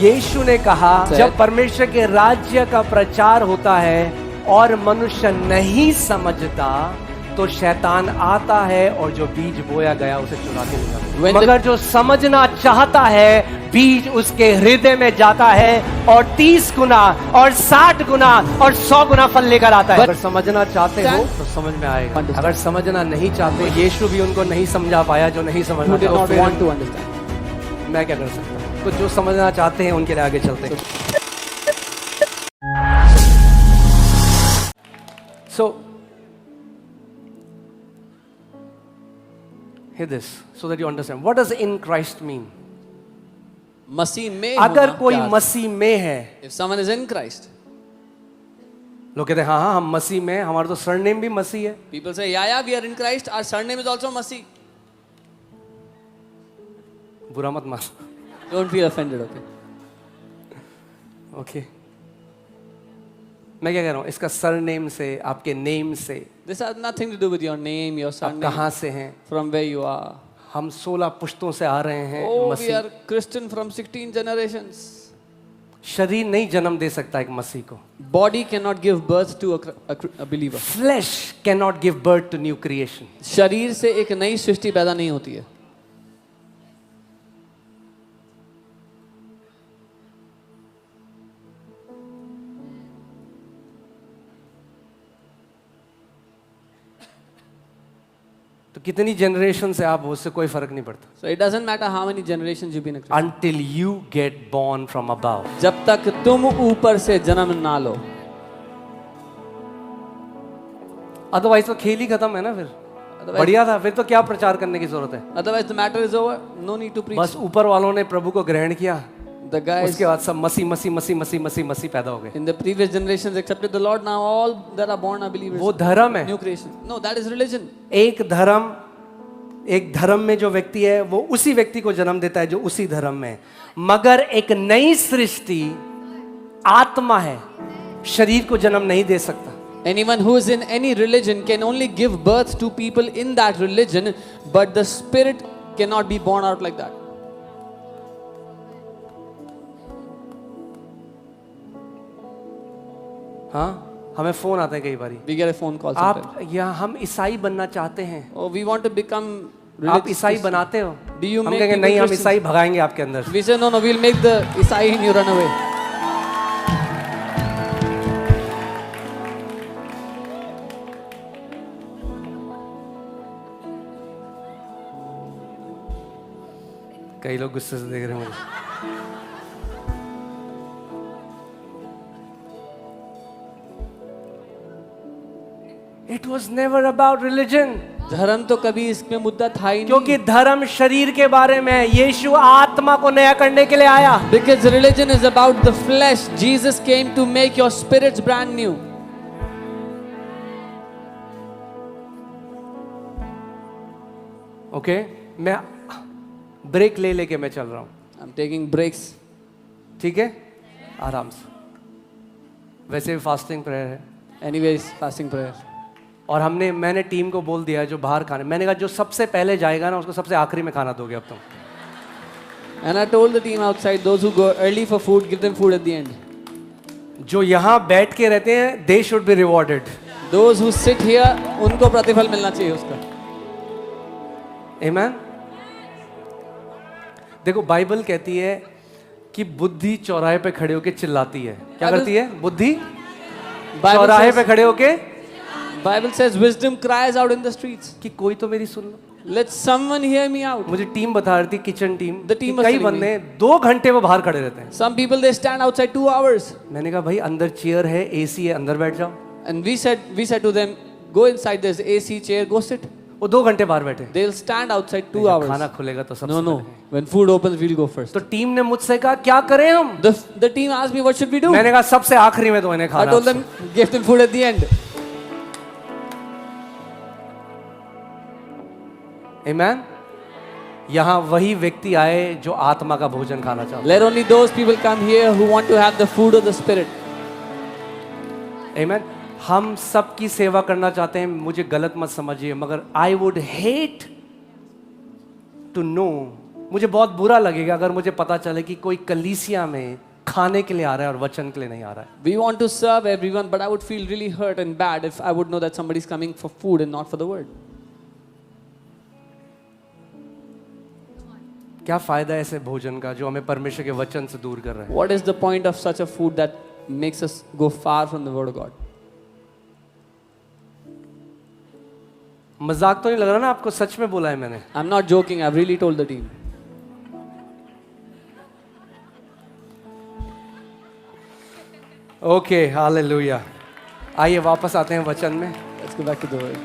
यीशु ने कहा जब परमेश्वर के राज्य का प्रचार होता है और मनुष्य नहीं समझता तो शैतान आता है और जो बीज बोया गया उसे चुरा के ले जाता है। मगर जो समझना चाहता है बीज उसके हृदय में जाता है और 30 गुना और 60 गुना और 100 गुना फल लेकर आता है। अगर समझना चाहते हो तो समझ में आएगा, अगर समझना नहीं चाहते, यीशु भी उनको नहीं समझा पाया जो नहीं समझना चाहते, मैं क्या कर सकता हूँ? तो जो समझना चाहते हैं उनके लिए आगे चलते हैं। So hear this so that you understand what does in Christ mean. मसीह में अगर कोई मसीह में है, if someone is in Christ, लोग कहते हैं हाँ हम मसीह में, हमारा तो सरनेम भी मसीह है। people say yeah we are in Christ, our surname is also मसीह। बुरा मत मान, don't feel offended, okay? Okay मैं क्या कह रहा हूँ, इसका सरनेम से, आपके नेम से, this has nothing to do with your name, your आप surname, कहाँ से हैं, from where you are। हम 16 पुश्तों से आ रहे हैं। oh we Masih are Christian from 16 generations। शरीर नहीं जन्म दे सकता एक मसीह को। body cannot give birth to a believer। Flesh cannot give birth to new creation। शरीर से एक नई सृष्टि पैदा नहीं होती है। तो कितनी जनरेशन से आप हो, उससे कोई फर्क नहीं पड़ता। so it doesn't matter how many generations you've been a Christian, Until you get born from above। जब तक तुम ऊपर से जन्म ना लो। अदरवाइज तो खेल ही खत्म है ना। फिर बढ़िया था, फिर तो क्या प्रचार करने की जरूरत है। otherwise the matter is over, no need to preach। बस ऊपर वालों ने प्रभु को ग्रहण किया, the guys उसके बाद सब मसीह मसीह मसीह मसीह मसीह मसीह पैदा हो गए। in the previous generations accepted the Lord, now all that are born are believers। वो धर्म है, new creation। no, that is religion। एक धर्म में जो व्यक्ति है वो उसी व्यक्ति को जन्म देता है जो उसी धर्म में है। मगर एक नई सृष्टि आत्मा है, शरीर को जन्म नहीं दे सकता। anyone who is in any religion can only give birth to people in that religion, but the spirit cannot be born out like that। हाँ, हमें फोन आते हैं कई बारी, we get a phone call आप sometimes। या हम ईसाई बनना चाहते हैं, oh we want to become आप ईसाई बनाते हो। do you हम make कहेंगे people नहीं, हम Christians? ईसाई भगाएंगे आपके अंदर। we say no we'll make the Isai in you run away। कई लोग गुस्से से देख रहे हैं मुझे। It was never about religion। धर्म तो कभी इसमें मुद्दा था ही नहीं। क्योंकि धर्म शरीर के बारे में है, यीशु आत्मा को नया करने के लिए आया। because religion is about the flesh, Jesus came to make your spirits brand new। Okay मैं ब्रेक ले लेके मैं चल रहा हूँ, I'm taking breaks। ठीक है, आराम से। वैसे भी फास्टिंग प्रेयर है, anyways fasting prayer। और मैंने टीम को बोल दिया है जो बाहर खाने, मैंने कहा जो सबसे पहले जाएगा ना उसको सबसे आखिरी में खाना दोगे अब तुम। and I told the team outside, those who go early for food, give them food at the end। जो यहाँ बैठ के रहते हैं they should be rewarded। those who sit here, उनको प्रतिफल मिलना चाहिए उसका। आमीन। देखो बाइबल कहती है कि बुद्धि चौराहे पे खड़े होके चिल्लाती है। क्या करती है बुद्धि? चौराहे पे खड़े होके। Bible says wisdom cries out in the streets। कि कोई तो मेरी सुन लो। let someone hear me out। मुझे टीम बता रही थी, kitchen team, The team was कई telling बंदे 2 घंटे वो बाहर खड़े रहते हैं। some people they stand outside 2 hours। मैंने कहा भाई अंदर चेयर है, एसी है, अंदर बैठ जाओ। and we said to them, go inside, there's AC chair, go sit। वो 2 घंटे बाहर बैठे। they'll stand outside 2 hours। खाना खुलेगा तो सबसे no when food opens we'll go first। तो टीम ने मुझसे कहा क्या करें हम? the team asked me what should we do। मैंने कहा सबसे आखिरी में तो इन्हें I खाना। told them give them food at the end। आमीन। यहाँ वही व्यक्ति आए जो आत्मा का भोजन खाना चाहते हैं। let only those people come here who want to have the food of the spirit। आमीन। हम सबकी सेवा करना चाहते हैं, मुझे गलत मत समझिए, मगर I would hate to know मुझे बहुत बुरा लगेगा अगर मुझे पता चले कि कोई कलीसिया में खाने के लिए आ रहा है और वचन के लिए नहीं आ रहा है। We want to serve everyone, but I would feel really hurt and bad if I would know that somebody is coming for food and not for the word. क्या फायदा है ऐसे भोजन का जो हमें परमेश्वर के वचन से दूर कर रहा है? What is the point of such a food that makes us go far from the word of God? मजाक तो नहीं लग रहा ना आपको? सच में बोला है मैंने। I'm not joking, I've really told the team. Okay, hallelujah. आइए वापस आते हैं वचन में। Let's go back to the word.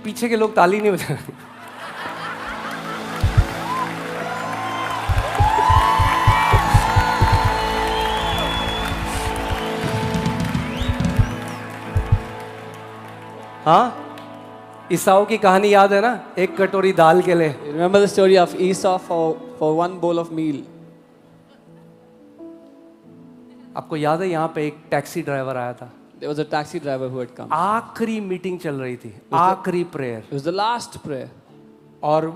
पीछे के लोग ताली नहीं बजा रहे। हाँ, ईसाऊ की कहानी याद है ना? एक कटोरी दाल के लिए। You remember the story of Esau for one bowl of meal? आपको याद है यहाँ पे एक टैक्सी ड्राइवर आया था, There was a taxi driver who had come. आखिरी मीटिंग चल रही थी, आखिरी prayer, It was the last prayer. और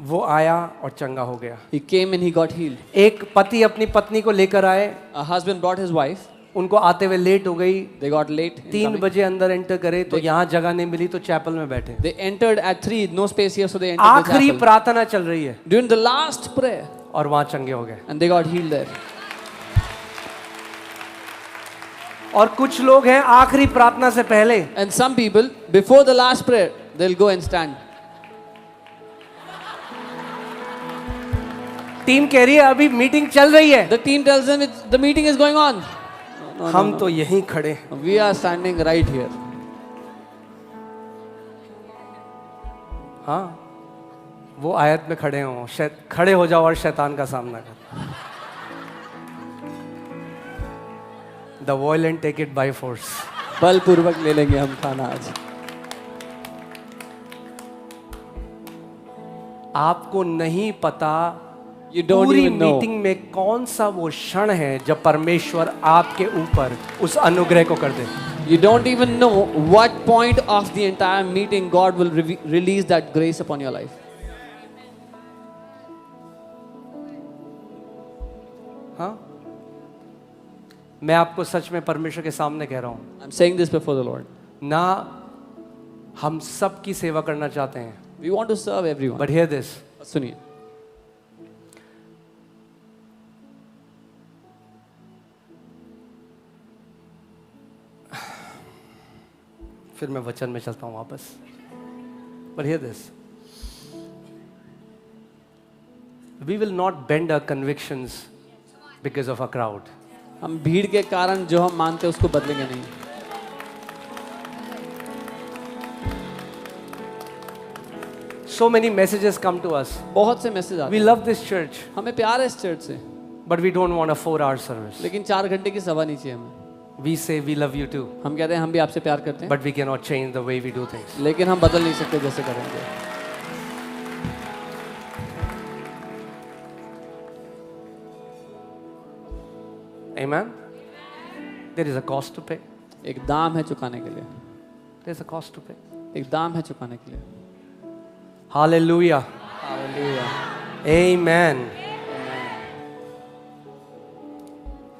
वो आया और चंगा हो गया। He came and he got healed. एक पति अपनी पत्नी को लेकर आए, A husband brought his wife. उनको आते हुए लेट हो गई, They got late. in 3 coming. बजे अंदर एंटर करे तो यहाँ जगह नहीं मिली तो चैपल में बैठे। They entered at 3, no space here, so they entered the आखिरी chapel. प्रार्थना चल रही है During the last prayer, और वहां चंगे हो गए। and they got healed there. और कुछ लोग हैं आखिरी प्रार्थना से पहले And some people, before the last prayer, they'll go and stand. Team कह रही है अभी मीटिंग चल रही है, The team tells them the meeting is going on. No, हम तो यहीं खड़े। We are standing right here. हाँ, वो आयत में खड़े हो, खड़े हो जाओ और शैतान का सामना करो। The violent take it by force. बलपूर्वक ले लेंगे हम खाना आज। आपको नहीं पता You don't पूरी even know. मीटिंग में कौन सा वो क्षण है जब परमेश्वर आपके ऊपर उस अनुग्रह को कर दे। You don't even know what point of the entire meeting God will release that grace upon your life. हाँ, मैं आपको सच में परमेश्वर के सामने कह रहा हूँ, I'm saying this before the Lord. ना हम सबकी सेवा करना चाहते हैं, We want to serve everyone. but hear this, सुनिए, फिर मैं वचन में चलता हूँ वापस। But hear this, we will not bend our convictions because of a crowd. हम भीड़ के कारण जो हम मानते हैं उसको बदलेंगे नहीं। So many messages come to us. बहुत से मैसेज आते We हैं। love this church, हमें प्यार है इस चर्च से, but we don't want a 4-hour service. लेकिन 4 घंटे की सभा नहीं चाहिए हमें। We say we love you too, हम कहते हैं हम भी आपसे प्यार करते हैं, but we cannot change the way we do things. लेकिन हम बदल नहीं सकते जैसे करेंगे। Amen? There is a cost to pay. एक दाम है चुकाने के लिए, There's a cost to pay. एक दाम है चुकाने के लिए। Hallelujah. Hallelujah. Amen.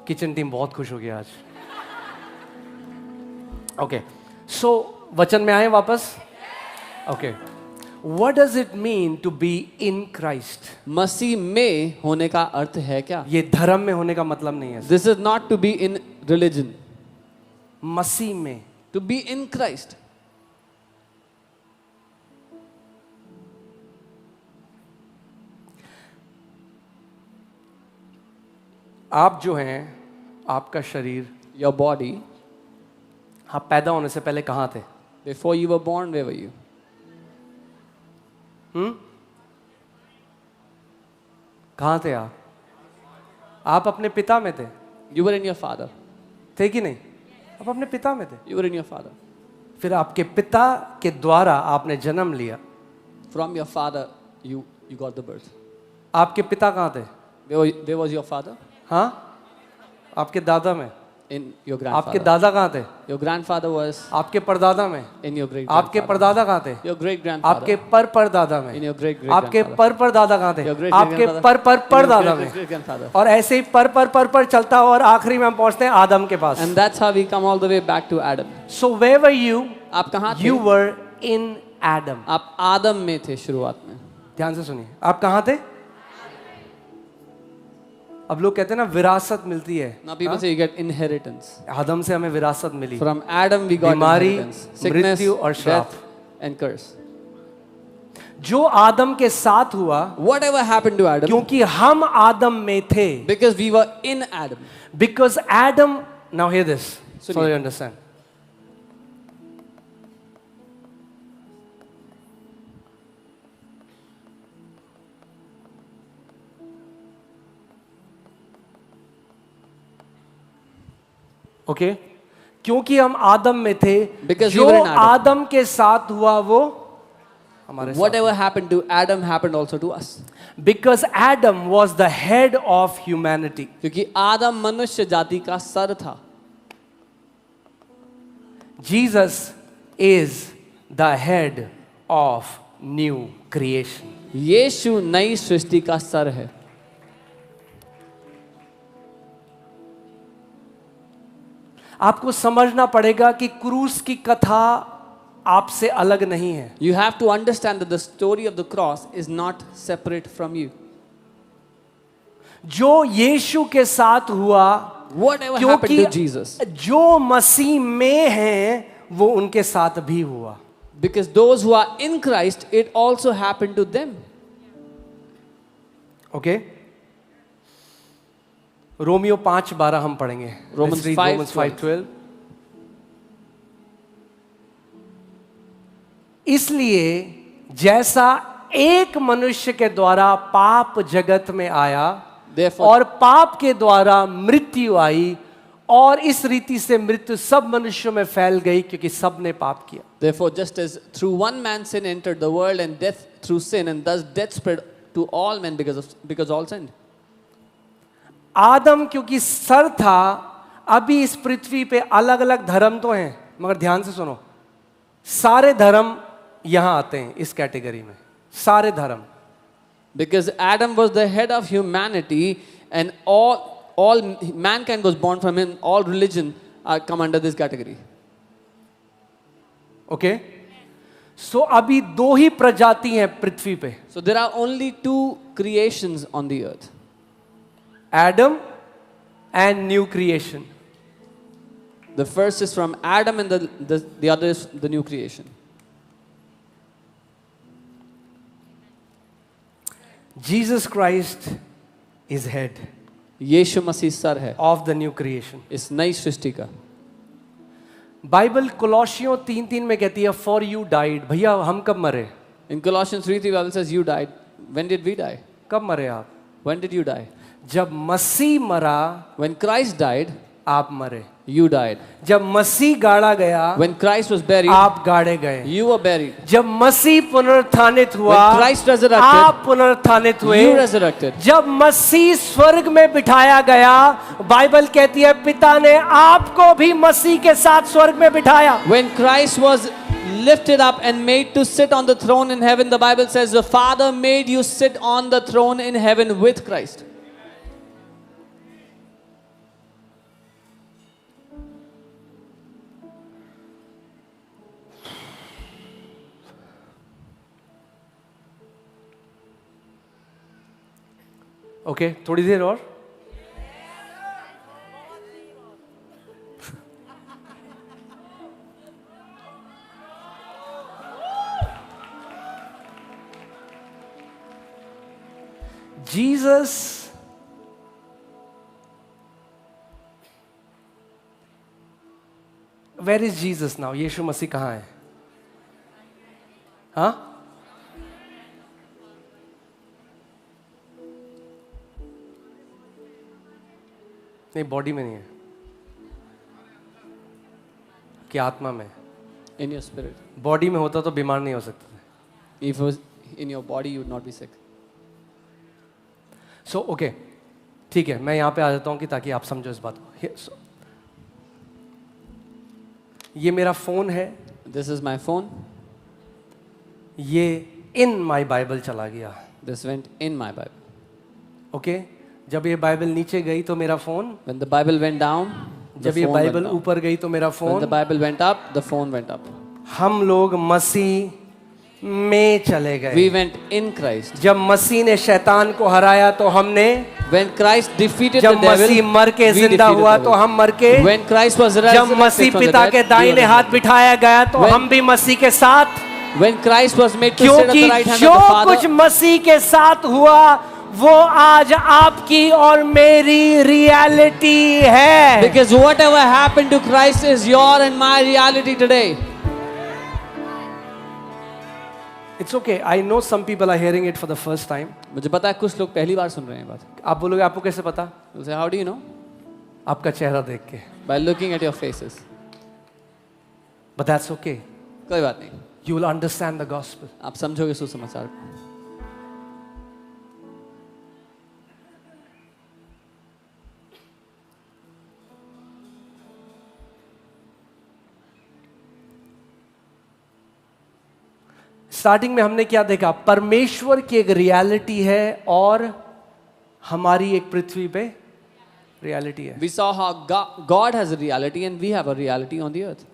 Kitchen team बहुत खुश हो गया आज। ओके, सो वचन में आए वापस। Okay, what does it mean to be in Christ? मसीह में होने का अर्थ है क्या? ये धर्म में होने का मतलब नहीं है। This is not to be in religion. मसीह में, To be in Christ. आप जो हैं, आपका शरीर, Your body, आप पैदा होने से पहले कहाँ थे? before you were born, where were you? कहाँ थे आप? आप अपने पिता में थे, You were in your father. थे कि नहीं? आप अपने पिता में थे। You were in your father. फिर आपके पिता के द्वारा आपने जन्म लिया। From your father, you got the birth. आपके पिता कहाँ थे? Where was your father? हाँ, आपके दादा में। in your आपके grandfather. दादा कहाँ थे? Your grandfather was आपके परदादा में? in your great आपके grandfather. परदादा कहाँ थे? Your great grandfather. आपके पर परदादा में? In your great great आपके grandfather. पर परदादा कहाँ थे? Your great आपके grandfather. पर परदादा Your में? great grandfather. और ऐसे ही पर चलता है और आखिरी में हम पहुंचते हैं आदम के पास. And that's how we come all the way back to Adam. So where were you? आप कहाँ थे? You were in Adam. आप आदम में थे शुरुआत में. ध्यान से सुनिए, आप कहाँ थे? अब लोग कहते हैं ना विरासत मिलती है. Now people say you get inheritance. आदम से हमें विरासत मिली. From Adam we got बीमारी, inheritance. Sickness, मृत्यु और श्राप. death and curse. जो आदम के साथ हुआ, Whatever happened to Adam, क्योंकि हम आदम में थे. because we were in Adam. Because Adam, now hear this, so सुनिए. you understand. ओके क्योंकि हम आदम में थे, Because we जो were in Adam. आदम के साथ हुआ वो हमारे साथ. Whatever happened to Adam happened also to us. Because Adam was the head of humanity. क्योंकि आदम मनुष्य जाति का सर था. Jesus is the head of new creation. यीशु नई सृष्टि का सर है. आपको समझना पड़ेगा कि क्रूस की कथा आपसे अलग नहीं है. You have to understand that the story of the cross is not separate from you. जो यीशु के साथ हुआ, Whatever happened क्योंकि to Jesus, जो मसीह में हैं वो उनके साथ भी हुआ. because those who are in Christ, it also happened to them. Okay Romeo 5:12 हम पढ़ेंगे. Romans Let's read 5:12. Romans 5:12. इसलिए जैसा एक मनुष्य के द्वारा पाप जगत में आया Therefore, और पाप के द्वारा मृत्यु आई और इस रीति से मृत्यु सब मनुष्यों में फैल गई क्योंकि सब ने पाप किया. therefore, just as through one man sin entered the world, and death through sin, and thus death spread to all men because all sinned. आदम क्योंकि सर था, अभी इस पृथ्वी पे अलग अलग धर्म तो हैं, मगर ध्यान से सुनो, सारे धर्म यहां आते हैं इस कैटेगरी में. सारे धर्म. Because Adam was the head of humanity, and all mankind was born from him. All religion come under this category. Okay so अभी दो ही प्रजाति हैं पृथ्वी पे. So there are only two creations on the earth: Adam and new creation. the first is from Adam, and the other is the new creation. Jesus Christ is head यीशु मसीह सर है of the new creation. इस नई सृष्टि का. Bible कोलोसियों 3:3 में कहती है फॉर यू डाइड. भैया हम कब मरे? In Colossians 3:3, Bible says, "You died." When did we die? कब मरे आप? When did you die? जब मसीह मरा When Christ died, आप मरे. you died. जब मसीह गाड़ा गया When Christ was buried, आप गाड़े गए. you were buried. जब मसीह पुनरुत्थानित हुआ When Christ resurrected, आप पुनरुत्थानित हुए. you resurrected. जब मसीह स्वर्ग में बिठाया गया, बाइबल कहती है पिता ने आपको भी मसीह के साथ स्वर्ग में बिठाया. When Christ was lifted up and made to sit on the throne in heaven, the Bible says the Father made you sit on the throne in heaven with Christ. Okay थोड़ी देर और. Jesus where is Jesus now? यीशु मसीह कहाँ है? हाँ नहीं body में नहीं है कि आत्मा में. In your spirit. बॉडी में होता तो बीमार नहीं हो सकते थे. If it was in your body, you would not be sick. So okay ठीक है मैं यहाँ पे आ जाता हूँ कि ताकि आप समझो इस बात को. ये मेरा फोन है, This is my phone. ये इन माय बाइबल चला गया। This went in my Bible. Okay जब ये बाइबल नीचे गई तो मेरा phone, When the Bible went down, the जब ये phone went बाइबल down. ऊपर गई तो मेरा When the phone. Bible went up, the phone went up. हम लोग मसीह में चले गए। We went in Christ. जब मसीह ने शैतान को हराया तो हमने, When Christ defeated the जब devil, मसीह मर के we जिंदा defeated हुआ the तो devil. हम मर के, When Christ was जब resurrected मसीह from the पिता dead, के we दाहिने were हाथ resurrected. बिठाया गया तो When- हम भी मसीह के साथ, When Christ was made to sit at क्योंकि the right hand जो of the कुछ Father, मसीह के साथ हुआ वो आज आपकी और मेरी रियलिटी है। because whatever happened to Christ is your and my reality today. It's okay. I know some people are hearing it for the first time. मुझे पता है कुछ लोग पहली बार सुन रहे हैं बात. आप बोलोगे आपको कैसे पता? You say, how do you know? आपका चेहरा देख के। By looking at your faces. But that's okay. कोई बात नहीं. You will understand the gospel. आप समझोगे सुसमाचार. स्टार्टिंग में हमने क्या देखा? परमेश्वर की एक रियलिटी है और हमारी एक पृथ्वी पे रियलिटी है। We saw how God has a reality and we have a reality on the earth.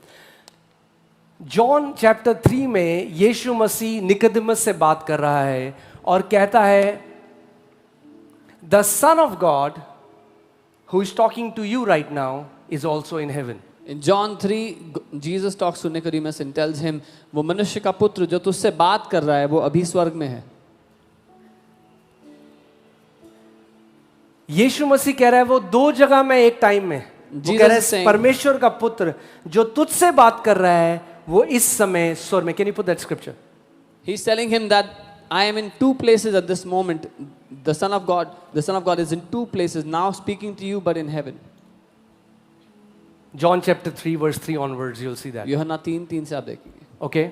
John chapter 3 में यीशु मसीह निकोदेमस से बात कर रहा है और कहता है the son of God who is talking to you right now is also in heaven. In John 3, Jesus talks to Nicodemus and tells him, वो मनुष्य का पुत्र जो तुझसे बात कर रहा है वो अभी स्वर्ग में है. यीशु मसीह कह रहा है वो दो जगह में एक टाइम में। वो कह रहा है saying- परमेश्वर का पुत्र जो तुझसे बात कर रहा है वो इस समय स्वर्ग में। Can you put that scripture? He's telling him that I am in two places at this moment. The Son of God is in two places now, speaking to you, but in heaven. John chapter 3 verse 3 onwards you'll see that. यूहन्ना 3:3 से आप देखेंगे. Okay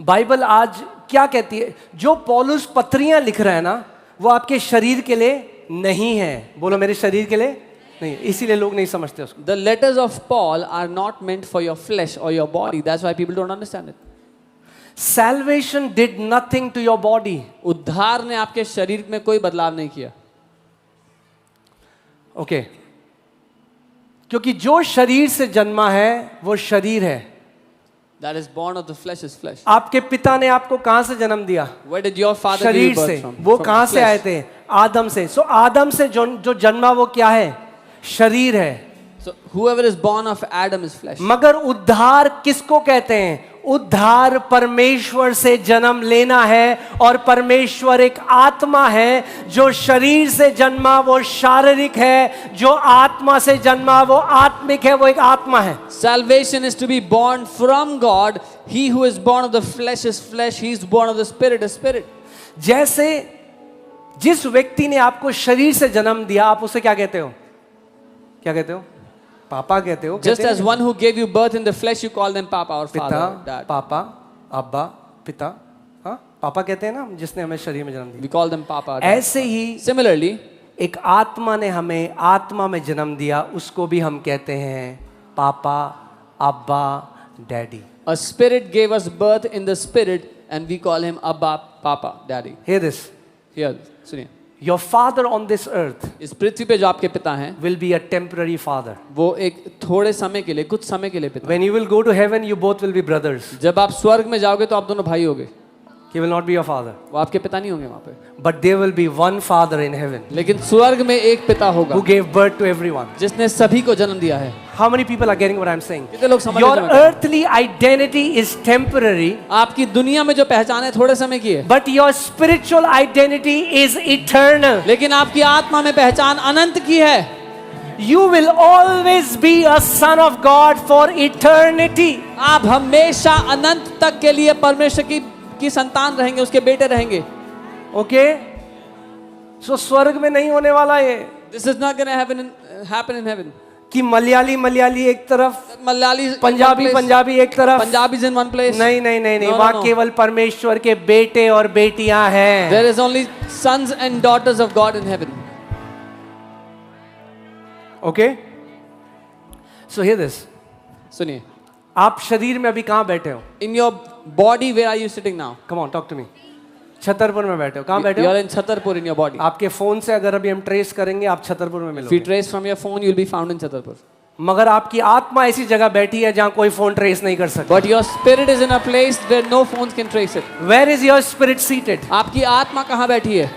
Bible आज क्या कहती है? जो पौलुस पत्रियां लिख रहा है ना वो आपके शरीर के लिए नहीं है। बोलो मेरे शरीर के लिए नहीं, इसीलिए लोग नहीं समझते उसको। The letters of Paul are not meant for your flesh or your body. That's why people don't understand it. Salvation did nothing to your body. उद्धार ने आपके शरीर में कोई बदलाव नहीं किया. ओके क्योंकि जो शरीर से जन्मा है वो शरीर है। That is born of the flesh is flesh. आपके पिता ने आपको कहां से जन्म दिया? Where did your father give शरीर you birth से। from? वो From कहां से flesh. आए थे? आदम से। सो आदम से जो जन्मा वो क्या है? शरीर है। So whoever is born of Adam is flesh. मगर उद्धार किसको कहते हैं? उद्धार परमेश्वर से जन्म लेना है और परमेश्वर एक आत्मा है। जो शरीर से जन्मा वो शारीरिक है, जो आत्मा से जन्मा वो आत्मिक है, वो एक आत्मा है। Salvation is to be born from God. He who is born of the flesh is flesh. He is born of the spirit is spirit. जैसे जिस व्यक्ति ने आपको शरीर से जन्म दिया आप उसे क्या कहते हो? क्या कहते हो? पापा कहते हो? Just as one who gave you birth in the flesh, you call them Papa or पिता, Father, Dad. पापा, अब्बा, पिता। हाँ पापा कहते हैं ना जिसने हमें शरीर में जन्म दिया। We call them Papa. Dad. ऐसे ही Similarly, एक आत्मा ने हमें आत्मा में जन्म दिया, उसको भी हम कहते हैं पापा, अब्बा, daddy. a spirit gave us birth in the spirit, and we call him Abba, Papa, Daddy. Hear this. Here, सुनिए. Your father on this earth इस पृथ्वी पे जो आपके पिता हैं, will be a temporary father. वो एक थोड़े समय के लिए, कुछ समय के लिए पिता. When you will go to heaven, you both will be brothers. जब आप स्वर्ग में जाओगे तो आप दोनों भाई होगे. He will not be your father. वो आपके पिता नहीं होंगे वहाँ पे. But there will be one father in heaven लेकिन स्वर्ग में एक पिता होगा who gave birth to everyone. जिसने सभी को जन्म दिया है. How many people are getting what I'm saying? कितने लोग समझ Your रहे हैं मैं? earthly identity is temporary, आपकी दुनिया में जो पहचान है थोड़े समय की है, but your spiritual identity is eternal. लेकिन आपकी आत्मा में पहचान अनंत की है. You will always be a son of God for eternity. आप हमेशा अनंत तक के लिए परमेश्वर की संतान रहेंगे, उसके बेटे रहेंगे. Okay? So स्वर्ग में नहीं होने वाला ये This is not going to happen in heaven. कि मलयाली एक तरफ, मलयाली पंजाबी एक तरफ। Punjabi in one place. नहीं नहीं नहीं नहीं, No, no, वहाँ no. केवल परमेश्वर के बेटे और बेटियां हैं। There is only sons and daughters of God in heaven. Okay? So hear this. सुनिए, आप शरीर में अभी कहाँ बैठे हो? in your body, where are you sitting now? Come on talk to me. Chhatarpur में बैठे हो। कहाँ बैठे You हो? are in Chhatarpur in your body. आपके फोन से अगर अभी हम ट्रेस करेंगे आप छतरपुर में If we मिलोगे, trace from your phone, you'll be found in Chhatarpur. मगर आपकी आत्मा ऐसी जगह बैठी है जहाँ कोई फोन ट्रेस नहीं कर सकता। But your spirit is in a place where no phones can trace it. Where is your spirit seated? आपकी आत्मा कहाँ बैठी है?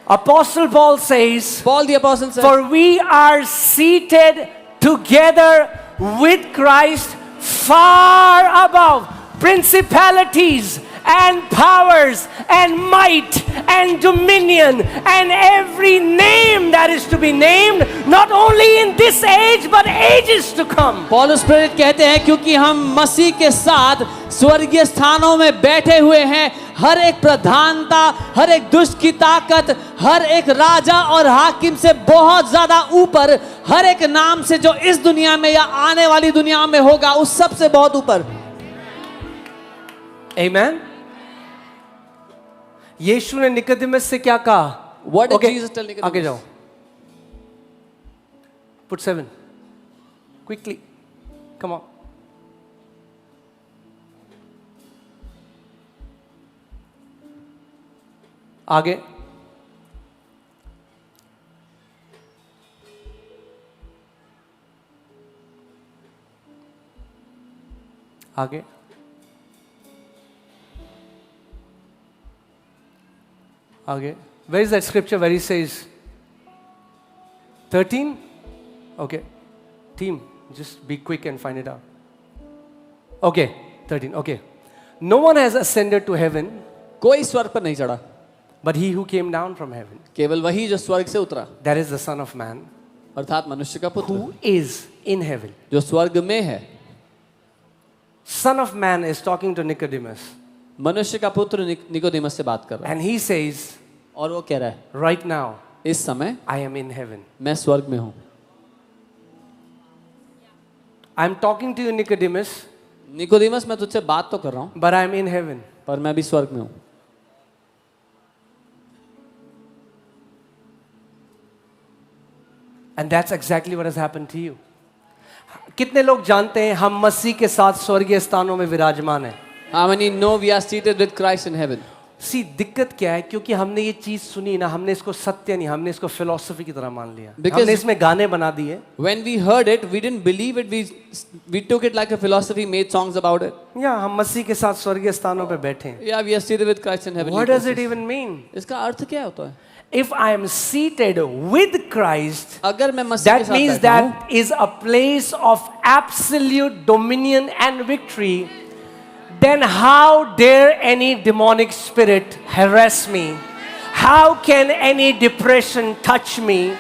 Apostle Paul says, Paul the apostle said, for we are seated together with Christ far above principalities and powers and might and dominion and every name that is to be named, not only in this age but ages to come. पौलुस प्रेरित कहते हैं क्योंकि हम मसीह के साथ स्वर्गीय स्थानों में बैठे हुए हैं, हर एक प्रधानता, हर एक दुष्ट की ताकत, हर एक राजा और हाकिम से बहुत ज्यादा ऊपर, हर एक नाम से जो इस दुनिया में या आने वाली दुनिया में होगा उस सब से बहुत ऊपर। Amen. यीशु ने निकोदेमस से क्या कहा? What did Jesus tell Nicodemus? आगे जाओ। Put 7 quickly. Come on. आगे। आगे। आगे। Where is that scripture where he says 13? Okay. Team, just be quick and find it out. Okay, 13. Okay. No one has ascended to heaven कोई स्वर्ग पर नहीं चढ़ा, but he who came down from heaven. केवल वही जो स्वर्ग से उतरा, That is the Son of Man अर्थात मनुष्य का पुत्र who is in heaven. जो स्वर्ग में है। Son of Man is talking to Nicodemus मनुष्य का पुत्र निकोदेमस से बात कर रहा है and he says, और वो कह रहा है right now इस समय I am in heaven. मैं स्वर्ग में हूँ। I am talking to you Nicodemus, Nicodemus मैं तुझसे बात तो कर रहा हूँ but I am in heaven. पर मैं भी स्वर्ग में हूँ। And that's exactly what has happened to you. कितने लोग जानते हैं हम मसीह के साथ स्वर्गीय स्थानों में विराजमान हैं? How many know we are seated with Christ in heaven? सी दिक्कत क्या है? क्योंकि हमने ये चीज सुनी ना, हमने इसको सत्य नहीं, हमने इसको फिलोसफी की तरह मान लिया। Because- हमने इसमें गाने बना दिए। When we heard it, we didn't believe it. We took it like a philosophy, made songs about it. या हम मसीह के साथ स्वर्गीय स्थानों पे बैठे हैं। Yeah, we are seated with Christ in heaven. What does it even mean? इसका अर्थ क्या होता है? If I am seated with Christ, अगर मैं मसीह के that साथ means बैठा हूँ, that is a place of absolute dominion and victory. Then how dare any demonic spirit harass me? How can any depression touch me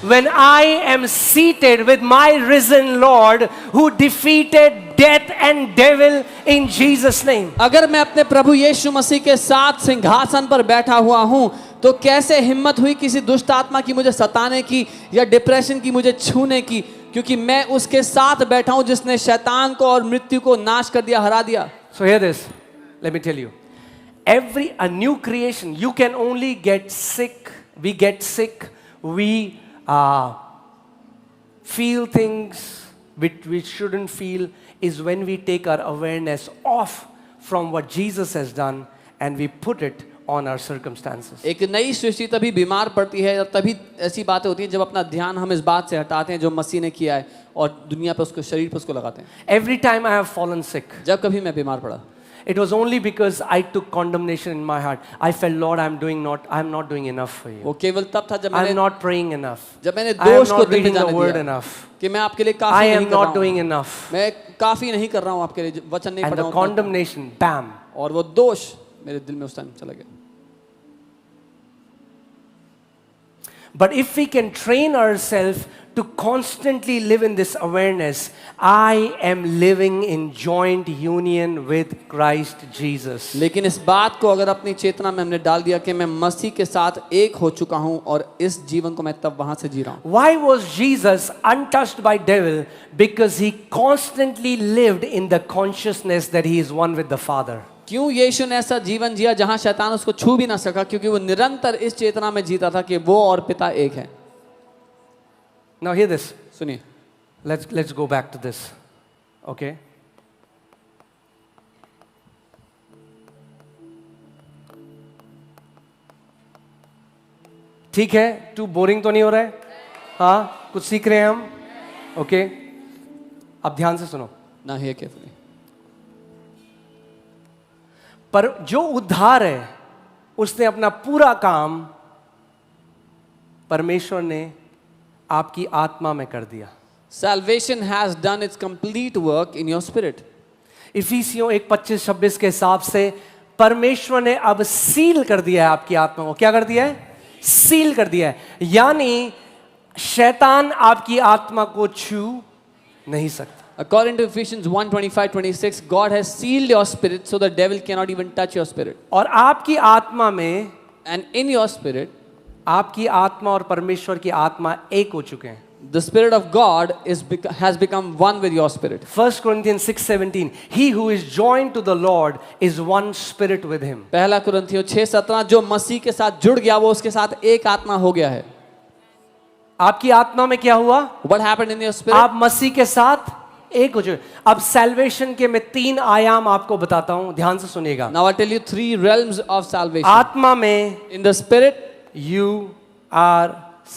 when I am seated with my risen Lord who defeated death and devil in Jesus name? अगर मैं अपने प्रभु यीशु मसीह के साथ सिंहासन पर बैठा हुआ हूँ तो कैसे हिम्मत हुई किसी दुष्ट आत्मा की मुझे सताने की या डिप्रेशन की मुझे छूने की, क्योंकि मैं उसके साथ बैठा हूँ जिसने शैतान को और मृत्यु को नाश कर दिया, हरा दिया। So hear this. Let me tell you. A new creation, you can only get sick. We get sick. We feel things which we shouldn't feel is when we take our awareness off from what Jesus has done and we put it on our circumstances. एक नई सृष्टि तभी बीमार पड़ती है, तभी ऐसी बातें होती हैं जब अपना ध्यान हम इस बात से हटाते हैं जो मसीह ने किया है और दुनिया पे उसको, शरीर पे उसको लगाते हैं। Every time I have fallen sick, जब कभी मैं बीमार पड़ा, it was only because I took condemnation in my heart. I felt, Lord, I'm not doing enough for you. वो केवल तब था जब I'm मैंने not praying enough. जब मैंने I am दोष को not दिल में reading the जाने word दिया enough. कि मैं आपके लिए I काफी am नहीं कर not रहा doing हूँ, enough. मैं काफी नहीं कर रहा हूँ आपके लिए, वचन नहीं And पढ़ा the हूँ, condemnation, bam. और वो दोष मेरे दिल में उस टाइम चला गया। But if we can train ourselves to constantly live in this awareness, I am living in joint union with Christ Jesus. लेकिन इस बात को अगर अपनी चेतना में हमने डाल दिया कि मैं मसीह के साथ एक हो चुका हूँ और इस जीवन को मैं तब वहां से जी रहा हूँ। Why was Jesus untouched by devil? Because he constantly lived in the consciousness that he is one with the Father. क्यों यीशु ने ऐसा जीवन जिया जहां शैतान उसको छू भी ना सका? क्योंकि वो निरंतर इस चेतना में जीता था कि वो और पिता एक है। Now hear this. सुनिए, Let's go back to this. Okay ठीक है, टू बोरिंग तो नहीं हो रहा है? हाँ, कुछ सीख रहे हैं हम? ओके अब ध्यान से सुनो। Now hear carefully. पर जो उद्धार है उसने अपना पूरा काम परमेश्वर ने आपकी आत्मा में कर दिया। Salvation has done its complete work in your spirit. इफिसियों 1:25-26 के हिसाब से परमेश्वर ने अब सील कर दिया है आपकी आत्मा को। क्या कर दिया है? सील कर दिया है, यानी शैतान आपकी आत्मा को छू नहीं सकता। According to Ephesians 1:25-26, God has sealed your spirit so the devil cannot even touch your spirit. और आपकी आत्मा में, And in your spirit, आपकी आत्मा और परमेश्वर की आत्मा एक हो चुके हैं। the spirit of God has become one with your spirit. 1 Corinthians 6:17 He who is joined to the Lord is one spirit with him। पहला कुरिन्थियों 6:17 जो मसीह के साथ जुड़ गया वो उसके साथ एक आत्मा हो गया है। आपकी आत्मा में क्या हुआ? What happened in your spirit? आप मसीह के साथ एक हो चुके। अब सैल्वेशन के मैं 3 आयाम आपको बताता हूं, ध्यान से सुनिएगा। Now I tell you 3 realms of salvation. आत्मा में In the spirit, you are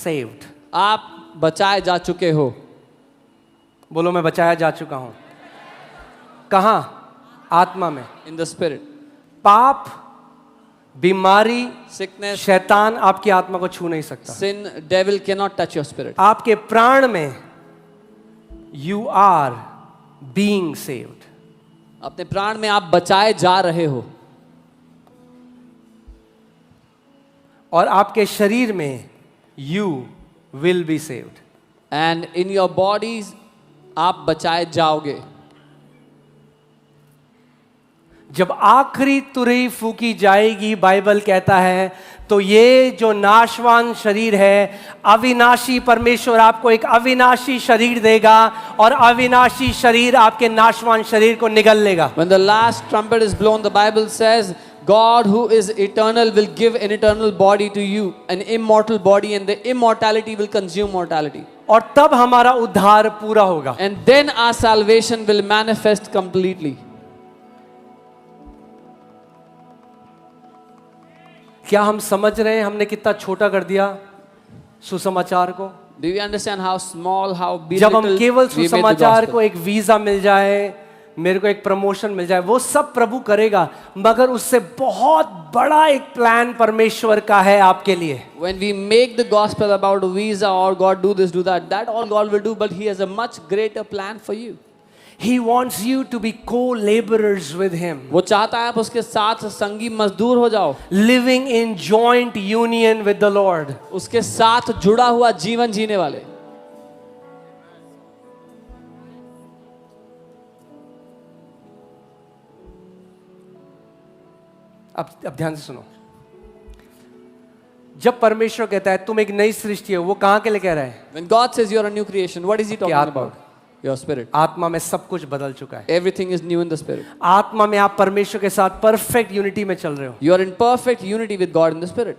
saved। आप बचाए जा चुके हो। बोलो मैं बचाया जा चुका हूं। कहां? आत्मा में। In the spirit, पाप, बीमारी, sickness, शैतान आपकी आत्मा को छू नहीं सकता। sin, devil cannot touch your spirit. आपके प्राण में you are being saved। अपने प्राण में आप बचाए जा रहे हो। और आपके शरीर में you will be saved। And in your bodies, आप बचाए जाओगे। जब आखिरी तुरही फूकी जाएगी, बाइबल कहता है, तो ये जो नाशवान शरीर है, अविनाशी परमेश्वर आपको एक अविनाशी शरीर देगा और अविनाशी शरीर आपके नाशवान शरीर को निगल लेगा। When the last trumpet is blown, the Bible says, God who is eternal will give an eternal body to you, an immortal body, and the immortality will consume mortality. और तब हमारा उद्धार पूरा होगा। And then our salvation will manifest completely. क्या हम समझ रहे हैं हमने कितना छोटा कर दिया सुसमाचार को? Do you understand how small, how जब हम belittled केवल we made the सुसमाचार gospel? को एक वीजा मिल जाए, मेरे को एक प्रमोशन मिल जाए, वो सब प्रभु करेगा, मगर उससे बहुत बड़ा एक प्लान परमेश्वर का है आपके लिए। When we make the gospel about a visa or God do this, do that, that all God will do, but He has a much greater plan for you. He wants you to be co-laborers with him, वो चाहता है आप उसके साथ संगी मजदूर हो जाओ, living in joint union with the Lord। उसके साथ जुड़ा हुआ जीवन जीने वाले। अब ध्यान से सुनो। जब परमेश्वर कहता है तुम एक नई सृष्टि हो, वो कहां के लिए कह रहा है? When God says you are a new creation, what is He talking आत्मा। about? Your spirit. आत्मा में सब कुछ बदल चुका है। Everything is new in the spirit. आत्मा में आप परमेश्वर के साथ परफेक्ट यूनिटी में चल रहे हो। You are in perfect unity with God in the spirit.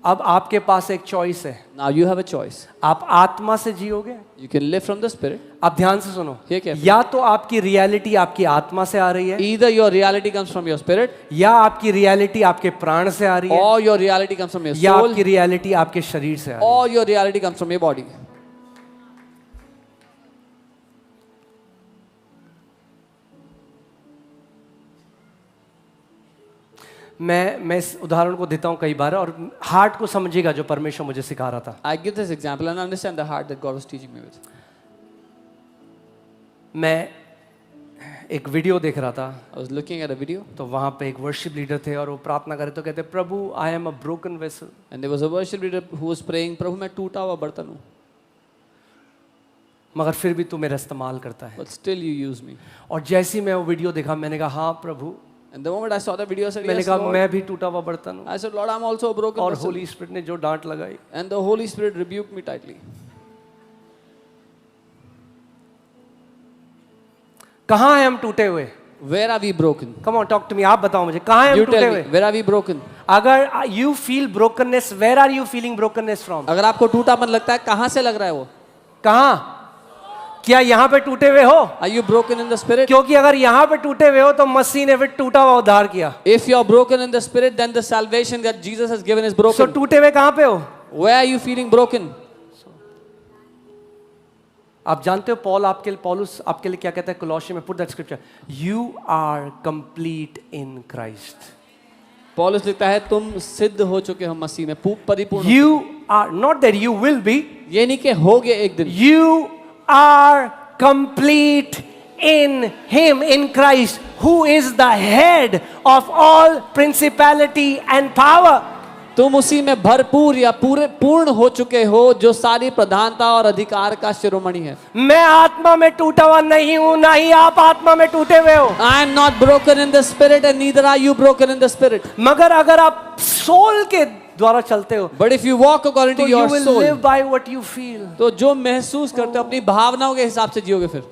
अब आपके पास एक चॉइस है। Now you have a choice. आप आत्मा से जियोगे। You can live from the spirit. अब ध्यान से सुनो। Hear carefully. या तो आपकी रियलिटी आपकी आत्मा से आ रही है, Either your reality comes from your spirit, या आपकी रियलिटी आपके प्राण से आ रही है, or your reality comes from your या soul, आपकी रियलिटी आपके शरीर से आ रही है। or your reality comes from your body. मैं इस उदाहरण को देता हूं कई बार, और हार्ट को समझिएगा जो परमेश्वर मुझे सिखा रहा था। I give this example and understand the heart that God was teaching me with. मैं एक वीडियो देख रहा था, I was looking at a video तो वहां पे एक वर्शिप लीडर थे और वो प्रार्थना करे तो कहते, प्रभु I am a broken vessel. and there was a worship leader who was praying, प्रभु मैं टूटा हुआ बर्तन हूँ, मगर फिर भी तू मेरा इस्तेमाल करता है। but still you use me. और जैसे ही मैं वो वीडियो देखा, मैंने कहा हाँ प्रभु। And the moment I saw the video, I said, मैंने yes, कहा Lord. मैं भी टूटा हुआ बर्तन हूँ। I said, Lord, I'm also a broken और vessel. होली स्पिरिट ने जो डांट लगाई, And the Holy Spirit rebuked me tightly. कहाँ हैं हम टूटे हुए? Where are we broken? Come on talk to me, आप बताओ मुझे कहाँ हैं हम You टूटे tell हुए? me, where are we broken? अगर you feel brokenness, where are you feeling brokenness from? अगर आपको टूटापन लगता है, कहाँ से लग रहा है वो? कहाँ? क्या यहाँ पे टूटे हुए हो? Are you broken in the spirit? क्योंकि अगर यहाँ पे टूटे हुए हो तो मसीह ने फिर टूटा हुआ उद्धार किया। If you are broken in the spirit, then the salvation that Jesus has given is So broken. टूटे हुए कहाँ पे हो? Where are you feeling broken? आप जानते हो पौलुस आपके लिए क्या कहता है कोलोसी में? Put that scripture, you are complete in Christ. पौलुस लिखता है तुम सिद्ध हो चुके हो मसीह में, परिपूर्ण। You are not that you will be, ये नहीं कि होगे एक दिन। You are complete in him, in Christ, who is the head of all principality and power. तुम उसी में भरपूर या पूर्ण हो चुके हो जो सारी प्रधानता और अधिकार का शिरोमणि है। मैं आत्मा में टूटा हुआ नहीं हूं, ना ही आप आत्मा में टूटे हुए हो। I am not broken in the spirit and neither are you broken in the spirit. मगर अगर आप सोल के द्वारा चलते हो, But if you walk according तो to you your will soul, live by what you feel. तो जो महसूस करते हो अपनी भावनाओं के हिसाब से जियोगे फिर।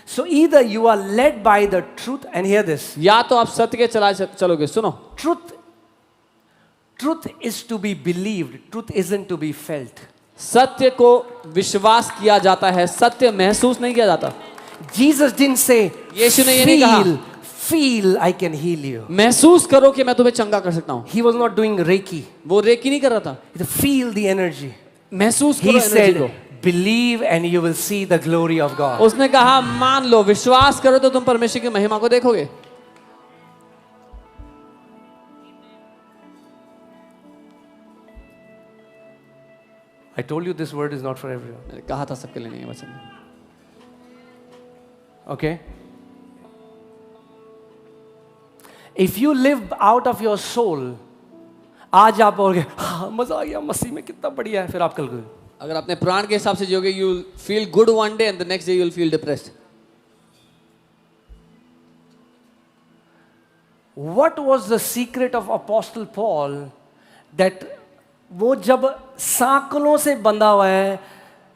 So either you are led by the truth, and hear this. या तो आप सत्य के चलोगे। सुनो, Truth is to be believed. Truth isn't to be felt. सत्य को विश्वास किया जाता है, सत्य महसूस नहीं किया जाता। Jesus didn't say, यीशु ने ये नहीं कहा, feel I can heal you. महसूस करो कि मैं तुम्हें चंगा कर सकता हूँ। He was not doing Reiki. वो रेकी नहीं कर रहा था। Feel the energy. महसूस He करो एनर्जी को। said, believe and you will see the glory of God. उसने कहा मान लो, विश्वास करो तो तुम परमेश्वर की महिमा को देखोगे। I told you this word is not for everyone. मैंने कहा था सबके लिए नहीं है वचन। Okay? If you live out of your soul, आज आप बोलोगे हाँ मजा आ गया, मसीह में कितना बढ़िया है, फिर आप कल को अगर अपने प्राण के हिसाब से जियोगे, you will feel good one day and the next day you will feel depressed. What was the secret of Apostle Paul that वो जब सांकलों से बंधा हुआ है,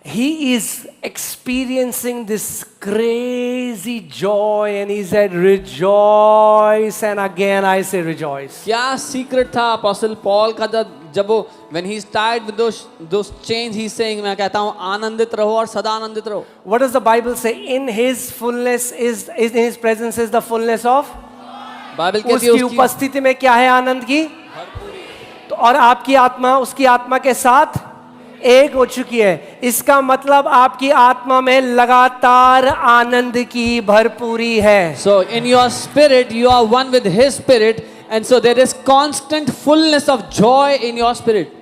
he is experiencing this crazy joy and he said rejoice, and again I say rejoice. क्या secret था apostle Paul का? जब वो when he is tied with those chains, he is saying, मैं कहता हूँ आनंदित रहो और सदा आनंदित रहो। What does the Bible say? In his fullness is in his presence is the fullness of, Bible कहती है उसकी उपस्थिति में क्या है? आनंद की। तो और आपकी आत्मा उसकी आत्मा के साथ एक हो चुकी है। इसका मतलब आपकी आत्मा में लगातार आनंद की भरपूरी है। So in your spirit you are one with his spirit, and so there is constant fullness of joy in your spirit.